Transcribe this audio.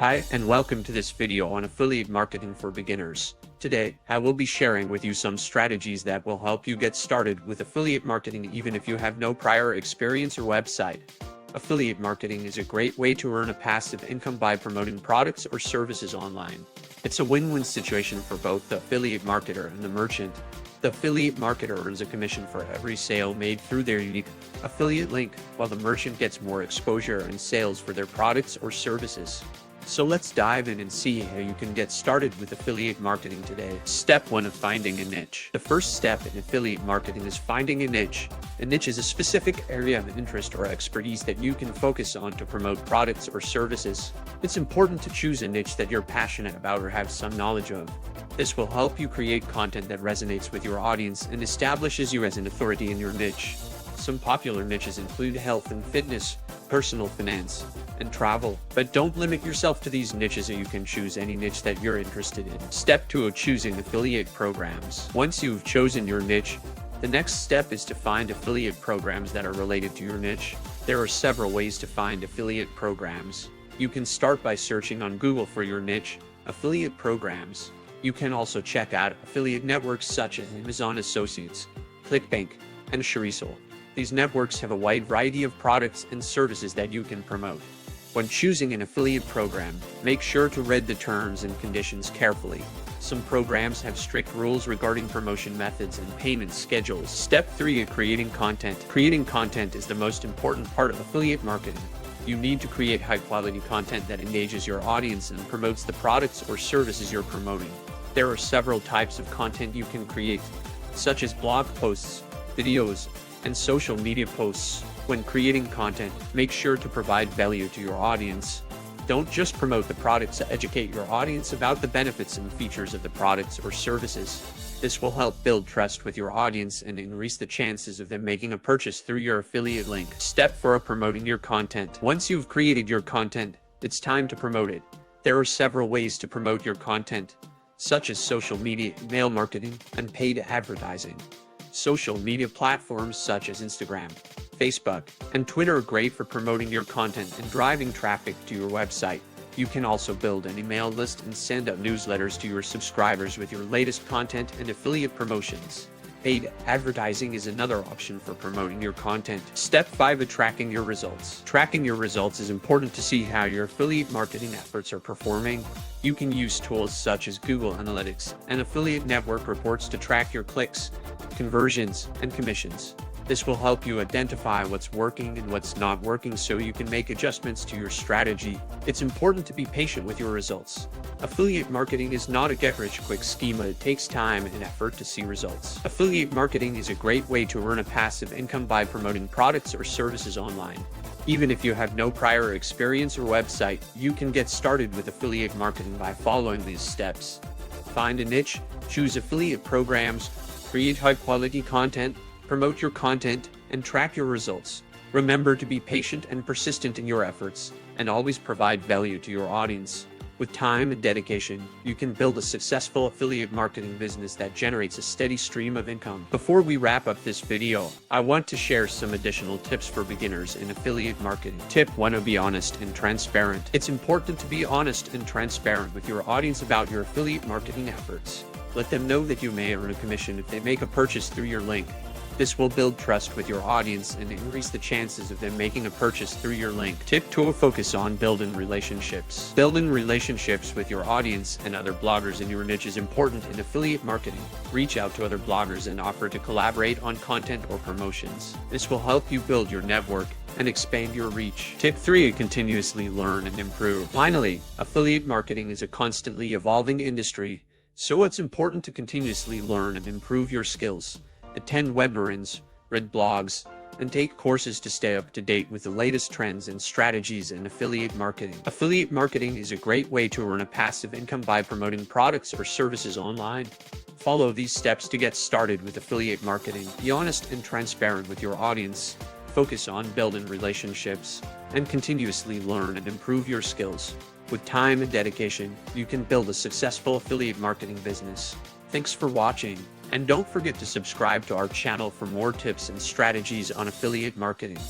Hi, and welcome to this video on affiliate marketing for beginners. Today, I will be sharing with you some strategies that will help you get started with affiliate marketing even if you have no prior experience or website. Affiliate marketing is a great way to earn a passive income by promoting products or services online. It's a win-win situation for both the affiliate marketer and the merchant. The affiliate marketer earns a commission for every sale made through their unique affiliate link, while the merchant gets more exposure and sales for their products or services. So let's dive in and see how you can get started with affiliate marketing today. Step 1 of finding a niche. The first step in affiliate marketing is finding a niche. A niche is a specific area of interest or expertise that you can focus on to promote products or services. It's important to choose a niche that you're passionate about or have some knowledge of. This will help you create content that resonates with your audience and establishes you as an authority in your niche. Some popular niches include health and fitness, personal finance, and travel. But don't limit yourself to these niches, or you can choose any niche that you're interested in. Step 2 of choosing affiliate programs. Once you've chosen your niche, the next step is to find affiliate programs that are related to your niche. There are several ways to find affiliate programs. You can start by searching on Google for your niche, affiliate programs. You can also check out affiliate networks such as Amazon Associates, ClickBank, and Shareasol. These networks have a wide variety of products and services that you can promote. When choosing an affiliate program, make sure to read the terms and conditions carefully. Some programs have strict rules regarding promotion methods and payment schedules. Step 3 of creating content. Creating content is the most important part of affiliate marketing. You need to create high-quality content that engages your audience and promotes the products or services you're promoting. There are several types of content you can create, such as blog posts, videos, and social media posts. When creating content, make sure to provide value to your audience. Don't just promote the products, educate your audience about the benefits and features of the products or services. This will help build trust with your audience and increase the chances of them making a purchase through your affiliate link. Step 4 of promoting your content. Once you've created your content, it's time to promote it. There are several ways to promote your content, such as social media, email marketing, and paid advertising. Social media platforms such as Instagram, Facebook, and Twitter are great for promoting your content and driving traffic to your website. You can also build an email list and send out newsletters to your subscribers with your latest content and affiliate promotions. Paid advertising is another option for promoting your content. Step 5 of tracking your results. Tracking your results is important to see how your affiliate marketing efforts are performing. You can use tools such as Google Analytics and affiliate network reports to track your clicks, conversions, and commissions. This will help you identify what's working and what's not working so you can make adjustments to your strategy. It's important to be patient with your results. Affiliate marketing is not a get-rich-quick scheme, but it takes time and effort to see results. Affiliate marketing is a great way to earn a passive income by promoting products or services online. Even if you have no prior experience or website, you can get started with affiliate marketing by following these steps. Find a niche, choose affiliate programs, create high-quality content, promote your content, and track your results. Remember to be patient and persistent in your efforts, and always provide value to your audience. With time and dedication, you can build a successful affiliate marketing business that generates a steady stream of income. Before we wrap up this video, I want to share some additional tips for beginners in affiliate marketing. Tip 1: be honest and transparent. It's important to be honest and transparent with your audience about your affiliate marketing efforts. Let them know that you may earn a commission if they make a purchase through your link. This will build trust with your audience and increase the chances of them making a purchase through your link. Tip 2: focus on building relationships. Building relationships with your audience and other bloggers in your niche is important in affiliate marketing. Reach out to other bloggers and offer to collaborate on content or promotions. This will help you build your network and expand your reach. Tip 3: continuously learn and improve. Finally, affiliate marketing is a constantly evolving industry, so it's important to continuously learn and improve your skills. Attend webinars, read blogs, and take courses to stay up to date with the latest trends and strategies in affiliate marketing. Affiliate marketing is a great way to earn a passive income by promoting products or services online. Follow these steps to get started with affiliate marketing. Be honest and transparent with your audience. Focus on building relationships, and continuously learn and improve your skills. With time and dedication, you can build a successful affiliate marketing business. Thanks for watching, and don't forget to subscribe to our channel for more tips and strategies on affiliate marketing.